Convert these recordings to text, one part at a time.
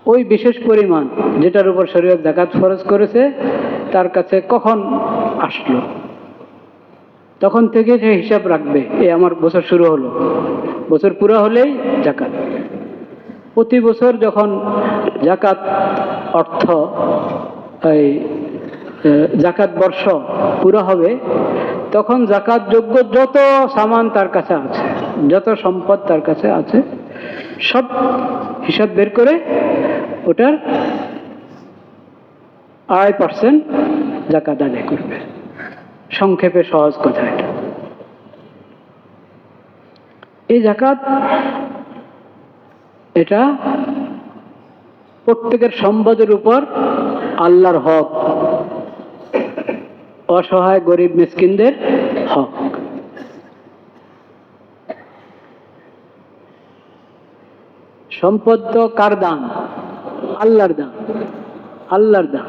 ওই বিশেষ পরিমাণ যেটার উপর শরীয়ত যাকাত ফরজ করেছে তার কাছে কখন আসলো, তখন থেকে সে হিসাব রাখবে, আমার বছর শুরু হলো, বছর পুরো হলেই যাকাত। প্রতি বছর যখন যাকাত অর্থ এই যাকাত বর্ষ পুরো হবে, তখন যাকাত যোগ্য যত সামান তার কাছে আছে, যত সম্পদ তার কাছে আছে, সব হিসাব বের করে ওটার 2.5% যাকাত আদায় করবে। সংক্ষেপে সহজ কথা এটা। এই যাকাত এটা প্রত্যেকের সম্পদের উপর আল্লাহর হক, অসহায় গরিব মিসকিনদের হক। সম্পদ তো কার দান? আল্লাহর দান, আল্লাহর দান।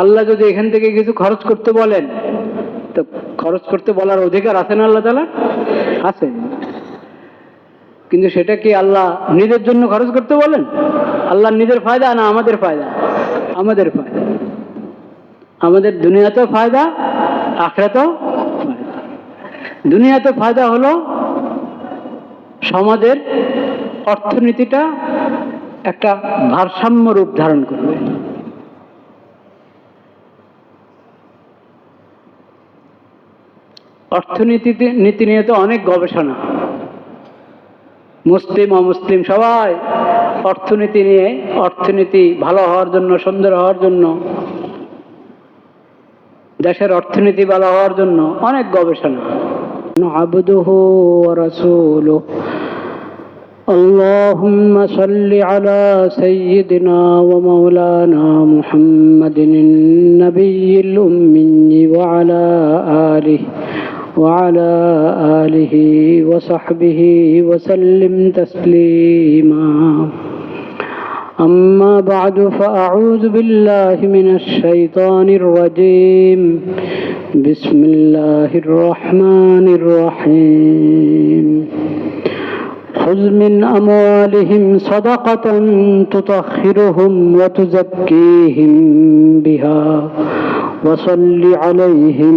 আল্লাহ যদি এখান থেকে কিছু খরচ করতে বলেন, তো খরচ করতে বলার অধিকার আছে না আল্লাহ তাআলার? আছে। কিন্তু সেটা কি আল্লাহ নিজের জন্য খরচ করতে বলেন? আল্লাহর নিজের ফায়দা না আমাদের ফায়দা? আমাদের ফায়দা। আমাদের দুনিয়াতেও ফায়দা, আখিরাতেও ফায়দা। দুনিয়াতে ফায়দা হলো সমাজের অর্থনীতিটা একটা ভারসাম্য রূপ ধারণ করবে। নীতি নিয়ে তো অনেক গবেষণা, মুসলিম অমুসলিম সবাই অর্থনীতি নিয়ে, অর্থনীতি ভালো হওয়ার জন্য, সুন্দর হওয়ার জন্য, দেশের অর্থনীতি ভালো হওয়ার জন্য অনেক গবেষণা। আবদুহু ওয়া রাসূলুহু اللهم صل على سيدنا ومولانا محمد النبي الأمي وعلى آله وصحبه وسلم تسليما. أما بعد فأعوذ بالله من الشيطان الرجيم. بسم الله الرحمن الرحيم. خذ من أموالهم صدقة تطهرهم وتزكيهم بها وصل عليهم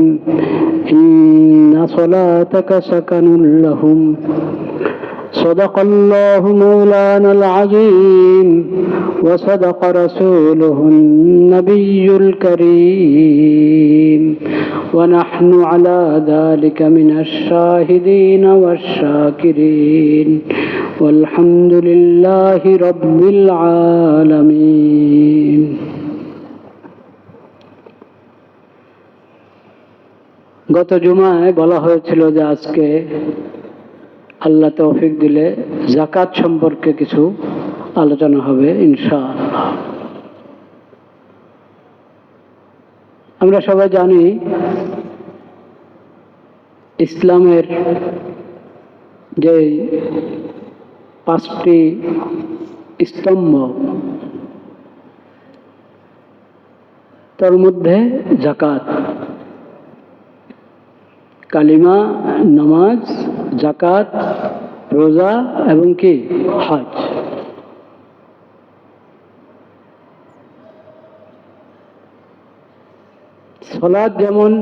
إن صلاتك سكن لهم. صدق الله مولانا العظيم وصدق رسوله النبي الكريم ونحن على ذلك من الشاهدين والشاكرين والحمد لله رب العالمين. গত জুমায় বলা হয়েছিল যে আজকে আল্লাহ তৌফিক দিলে যাকাত সম্পর্কে কিছু আলোচনা হবে ইনশাআল্লাহ। আমরা সবাই জানি ইসলামের যে 5টি স্তম্ভ, তার মধ্যে যাকাত, কালিমা, নামাজ, যাকাত, রোজা এবং কি হজ। সালাত যেমন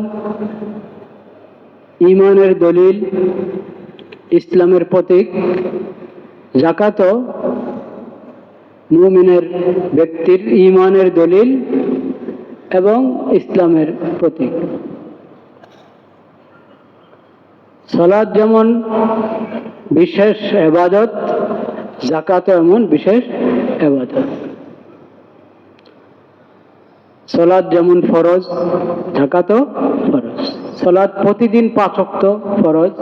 ঈমানের দলিল, ইসলামের প্রতীক, যাকাতও মুমিনের ব্যক্তির ঈমানের দলিল এবং ইসলামের প্রতীক। সালাত যেমন বিশেষ ইবাদত, যাকাতও এমন বিশেষ ইবাদত। সালাত যেমন ফরজ, যাকাতও ফরজ। সালাত প্রতিদিন 5 ওয়াক্ত ফরজ,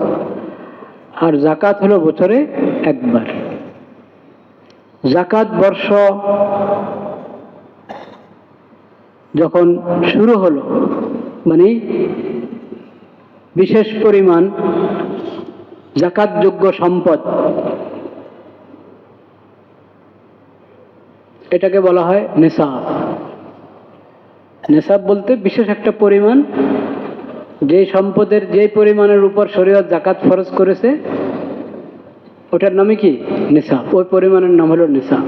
আর যাকাত হলো বছরে একবার। যাকাত বর্ষ যখন শুরু হলো, মানে বিশেষ পরিমাণ যাকাতযোগ্য সম্পদ, এটাকে বলা হয় নিসাব। নিসাব বলতে বিশেষ একটা পরিমাণ, যে সম্পদের যে পরিমাণের উপর শরীয়ত যাকাত ফরজ করেছে, ওটার নামে কি নিসাব, ওই পরিমাণের নাম হলো নিসাব।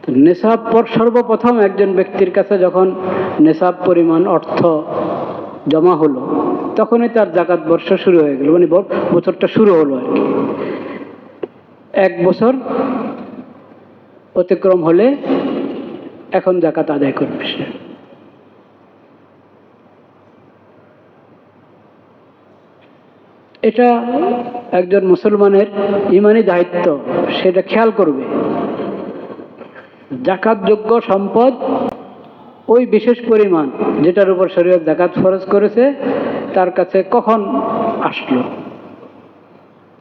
তো নিসাব সর্বপ্রথম একজন ব্যক্তির কাছে যখন নিসাব পরিমাণ অর্থ জমা হলো, তখনই তার জাকাত বর্ষ শুরু হয়ে গেল, মানে বছরটা শুরু হলো আর কি। 1 বছর অতিক্রম হলে এখন জাকাত আদায় করবে সে। এটা একজন মুসলমানের ইমানি দায়িত্ব, সেটা খেয়াল করবে। জাকাতযোগ্য সম্পদ ওই বিশেষ পরিমাণ যেটার উপর শরীয়ত জাকাত ফরজ করেছে তার কাছে কখন আসলো,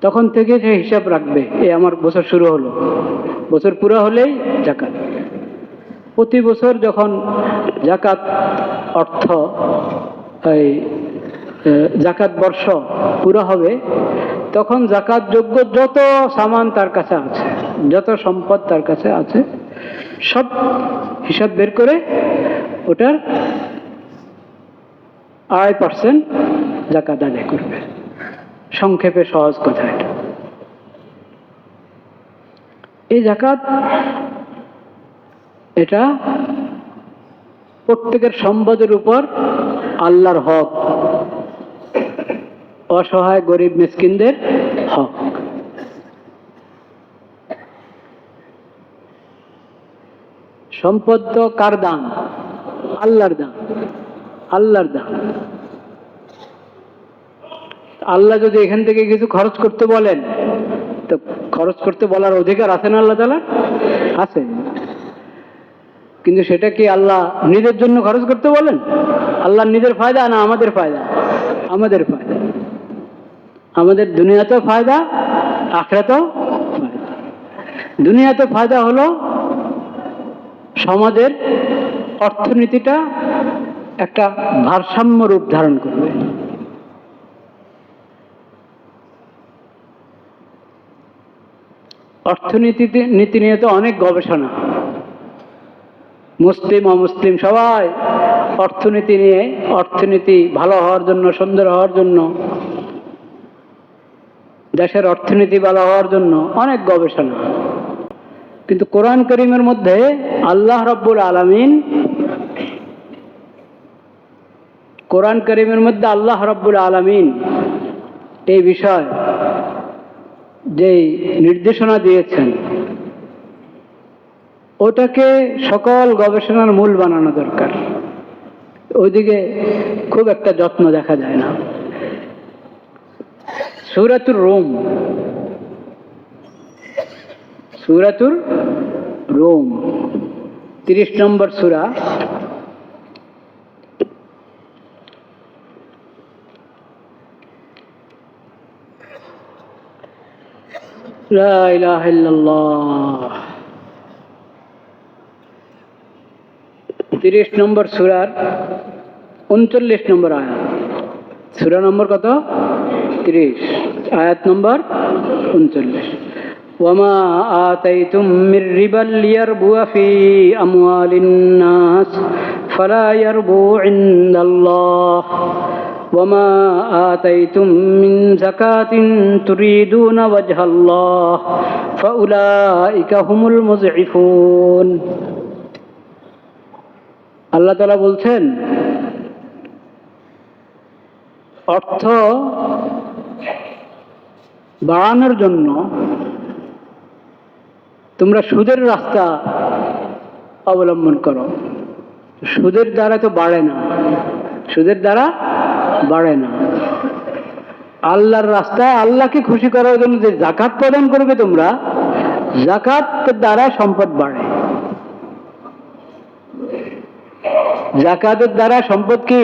তখন থেকে সে হিসাব রাখবে, আমার বছর শুরু হলো, বছর পুরো হলেই জাকাত। প্রতি বছর যখন জাকাত অর্থ এই জাকাত বর্ষ পুরো হবে, তখন জাকাতযোগ্য যত সামান তার কাছে আছে, যত সম্পদ তার কাছে আছে, সব হিসাব বের করে ওটার 2.5% জাকাত আদায় করবে। সংক্ষেপে সহজ কথা এটা। এই জাকাত এটা প্রত্যেকের সম্পদের উপর আল্লাহর হক, অসহায় গরিব মিসকিনদের হক। সম্পদ তো কার দান? আল্লাহর দান, আল্লাহর দান। আল্লাহ যদি এখান থেকে কিছু খরচ করতে বলেন, তো খরচ করতে বলার অধিকার আছে না আল্লাহ তাআলা? আছে। কিন্তু সেটা কি আল্লাহ নিজের জন্য খরচ করতে বলেন? আল্লাহ নিজের ফায়দা না আমাদের ফায়দা? আমাদের ফায়দা। আমাদের দুনিয়াতেও ফায়দা, আখিরাতেও ফায়দা। দুনিয়াতে ফায়দা হলো সমাজের অর্থনীতিটা একটা ভারসাম্য রূপ ধারণ করবে। অর্থনীতিতে নীতি নিয়ে তো অনেক গবেষণা, মুসলিম অমুসলিম সবাই অর্থনীতি নিয়ে, অর্থনীতি ভালো হওয়ার জন্য, সুন্দর হওয়ার জন্য, দেশের অর্থনীতি ভালো হওয়ার জন্য অনেক গবেষণা। কিন্তু কোরআন কারীমের মধ্যে আল্লাহ রাব্বুল আলামিন, কোরআন কারীমের মধ্যে আল্লাহ রাব্বুল আলামিন এই বিষয় যে নির্দেশনা দিয়েছেন, ওটাকে সকল গবেষণার মূল বানানো দরকার। ওইদিকে খুব একটা যত্ন দেখা যায় না। সূরাতুর রুম, সূরাতুর রুম 30 নম্বর সূরা। লা ইলাহা ইল্লাল্লাহ। 30 নম্বর সূরার 39 নম্বর আয়াত। সূরা নম্বর কত? 30, আয়াত নম্বর 39। ওয়ামা আতাইতুম মির রিবাল লিয়ারবুয়া ফি আমওয়ালিন নাস ফালা ইয়ারবু ইনদাল্লাহ ওয়ামা আতাইতুম মিন যাকাতিন তুরিদুনা ওয়াজহাল্লাহ ফাউলাইকা হুমুল মুযইফুন। আল্লাহ তাআলা বলছেন, অর্থ বাড়ানোর জন্য তোমরা সুদের রাস্তা অবলম্বন করো। সুদের দ্বারা তো বাড়ে না, সুদের দ্বারা বাড়ে না। আল্লাহর রাস্তায় আল্লাহকে খুশি করার জন্য যে যাকাত প্রদান করবে তোমরা, যাকাতের দ্বারা সম্পদ বাড়ে। যাকাতের দ্বারা সম্পদ কি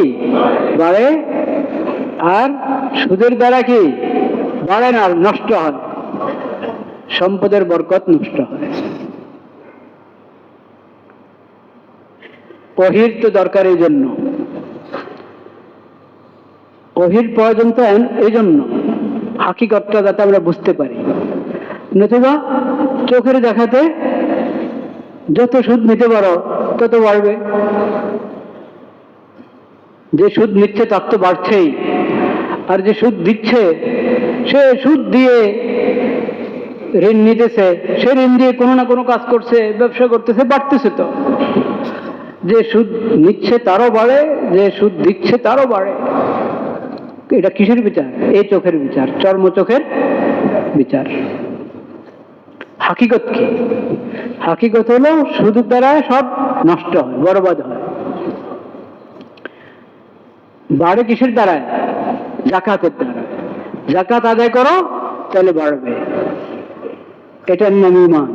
বাড়ে, আর সুদের দ্বারা কি বাড়ে না, নষ্ট হয়, সম্পদের বরকত নষ্ট হয়। ওহীর তো দরকার, এই জন্য ওহীর প্রয়োজন তো এই জন্য হাকিকতটা যাতে আমরা বুঝতে পারি। নতুবা চোখের দেখাতে যত সুদ নিতে পারো তত বাড়বে, যে সুদ নিচ্ছে তার তো বাড়ছেই, আর যে সুদ দিচ্ছে সে সুদ দিয়ে ঋণ নিতেছে, সে ঋণ দিয়ে কোনো না কোনো কাজ করছে, ব্যবসা করতেছে, বাড়তেছে তো। যে সুদ নিচ্ছে তারও বাড়ে, যে সুদ দিচ্ছে তারও বাড়ে। এটা কিসের বিচার? এই চোখের বিচার, চর্ম চোখের বিচার। হাকিকত কি? হাকিকত হলো সুদের দ্বারা সব নষ্ট হয়, বরবাদ হয়। বাড়ে কিসের দ্বারায়? জাকাতের দ্বারা। জাকাত আদায় করো তাহলে বাড়বে, এটার নাম ঈমান।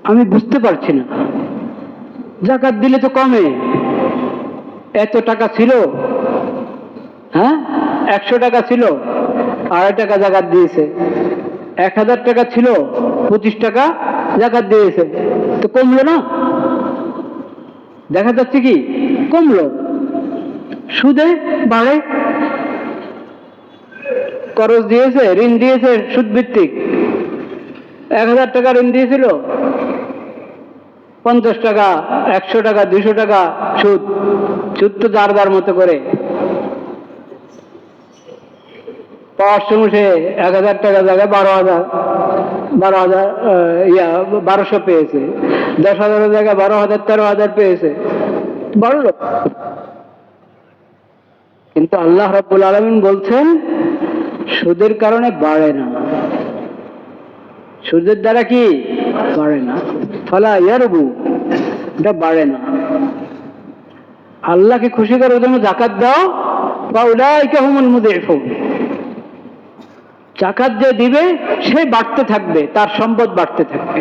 আমি বুঝতে পারছি না, জাকাত দিলে তো কমে, এত টাকা ছিল, হ্যাঁ 100 টাকা ছিল, 2.5 টাকা জাকাত দিয়েছে। 1000 টাকা ছিল, 25 টাকা জাকাত দিয়েছে, তো কমলো না? দেখা যাচ্ছে কি কমলো? সুদে বাড়ে। খরচ দিয়েছে, ঋণ দিয়েছে সুদ ভিত্তিক, 1000 টাকা ঋণ দিয়েছিল, 50 টাকা, 100 টাকা, 200 টাকা সুদ। সুদ তো যার যার মতো করে পাওয়ার সময় সে 1000 টাকা জায়গায় 1200 পেয়েছে, 10,000 জায়গায় 12,000, 13,000 পেয়েছে, বাড়লো। কিন্তু আল্লাহ রাব্বুল আলামিন বলছেন সুদের কারণে বাড়ে না, সুদের দ্বারা কি বাড়ে না, ফালা ইয়ারবু, এটা বাড়ে না। আল্লাহকে খুশি করার জন্য জাকাত দাও, ফাউলাইকা হুমুল মুযিফুন। জাকাত যে দিবে সে বাড়তে থাকবে, তার সম্পদ বাড়তে থাকবে।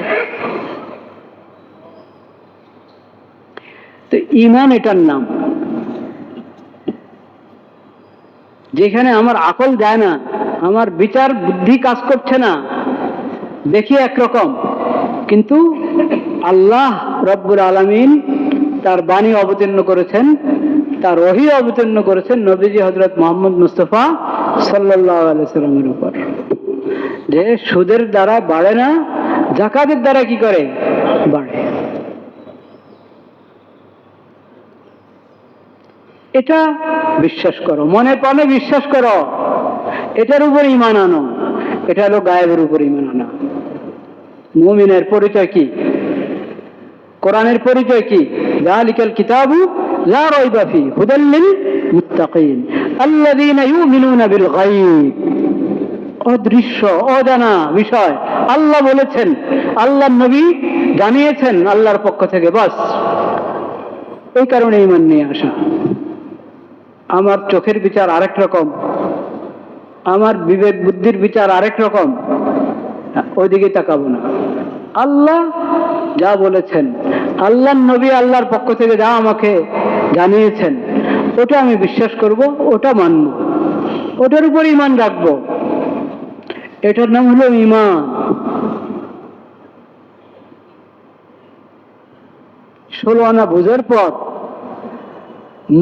তো ঈমান এটার নাম। যেখানে আমার আকল যায় না, আমার বিচার বুদ্ধি কাজ করছে না, দেখি একরকম, কিন্তু আল্লাহ রব্বুল আলামিন তার বাণী অবতীর্ণ করেছেন, তার ওহী অবতীর্ণ করেছেন নবীজি হযরত মুহাম্মদ মুস্তাফা সাল্লাল্লাহু আলাইহি সাল্লামের উপর, যে সুদের দ্বারা বাড়ে না, জাকাতের দ্বারা কি করে বাড়ে। এটা বিশ্বাস করো, মনে প্রাণে বিশ্বাস করো, এটার উপর ঈমান আনো। এটা হলো গায়েবের উপর ঈমান আনা। মুমিনের পরিচয় কি? কোরআনের পরিচয় কি? যালিকাল কিতাবু লা রাইবা ফীহি হুদাল লিল মুত্তাকিন আল্লাযীনা ইউমিনুনা বিল গায়ব। অদৃশ্য, অজানা বিষয় আল্লাহ বলেছেন, আল্লাহর নবী জানিয়েছেন আল্লাহর পক্ষ থেকে, বাস এই কারণে ঈমান নিয়ে আসা। আমার চোখের বিচার আরেক রকম, আমার বিবেক বুদ্ধির বিচার আরেক রকম, ওইদিকে তাকাবো না। আল্লাহ যা বলেছেন, আল্লাহর নবী আল্লাহর পক্ষ থেকে যা আমাকে জানিয়েছেন, ওটা আমি বিশ্বাস করব, ওটা মানব, ওটার উপর ঈমান রাখবো। এটার নাম হলো ঈমান। 16 আনা বোঝার পর,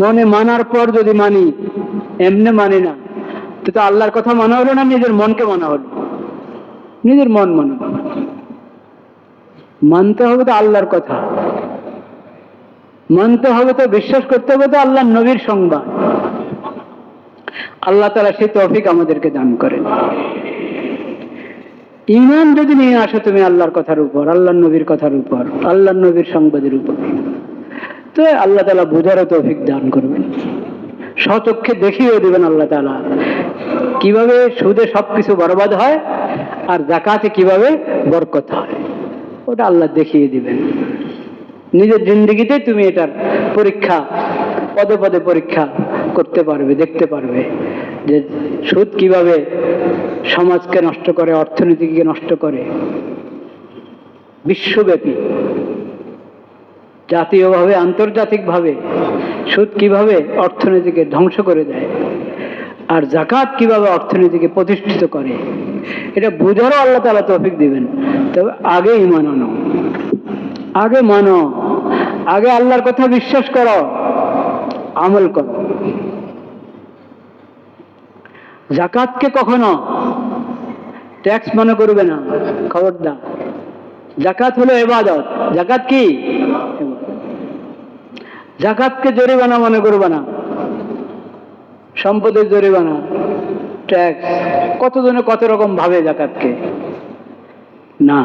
মনে মানার পর যদি মানি, এমনি মানি না, তো আল্লাহর কথা মানা হলো না, নিজের মনকে মানা হলো। নিজের মন মানা, মানতে হবে তো আল্লাহর কথা, মানতে হবে তো, বিশ্বাস করতে হবে তো আল্লাহর নবীর সংবাদ। আল্লাহ তাআলা সেই তৌফিক আমাদেরকে দান করেন। ঈমান যদি নিয়ে আসো তুমি আল্লাহর কথার উপর, আল্লাহর নবীর কথার উপর, আল্লাহর নবীর সংবাদের উপর, তো আল্লাহ তাআলা বুঝারও তৌফিক দান করবেন, স্বচক্ষে দেখিয়ে দেবেন আল্লাহ তাআলা কিভাবে সুদে সবকিছু বরবাদ হয় আর যাকাতে কিভাবে বরকত হয়, ওটা আল্লাহ দেখিয়ে দিবেন। নিজের জিন্দেগিতে তুমি এটার পরীক্ষা, পদে পদে পরীক্ষা করতে পারবে, দেখতে পারবে যে সুদ কিভাবে সমাজকে নষ্ট করে, অর্থনীতিকে নষ্ট করে, বিশ্বব্যাপী, জাতীয়ভাবে, আন্তর্জাতিকভাবে সুদ কিভাবে অর্থনীতিকে ধ্বংস করে দেয়, আর যাকাত কিভাবে অর্থনীতিকে প্রতিষ্ঠিত করে, এটা বুঝারও আল্লাহ তাআলা তৌফিক দিবেন। তবে আগে ঈমান আনো, আগে মানো, আগে আল্লাহর কথা বিশ্বাস করো, আমল করো। যাকাতকে কখনো ট্যাক্স মনে করবে না, খবরদার। যাকাত হলো ইবাদত। যাকাত কি? যাকাতকে জরিমানা মনে করবে না, সম্পদের জরিমানা, ট্যাক্স। কতজনে কত রকম ভাবে যাকাতকে, না।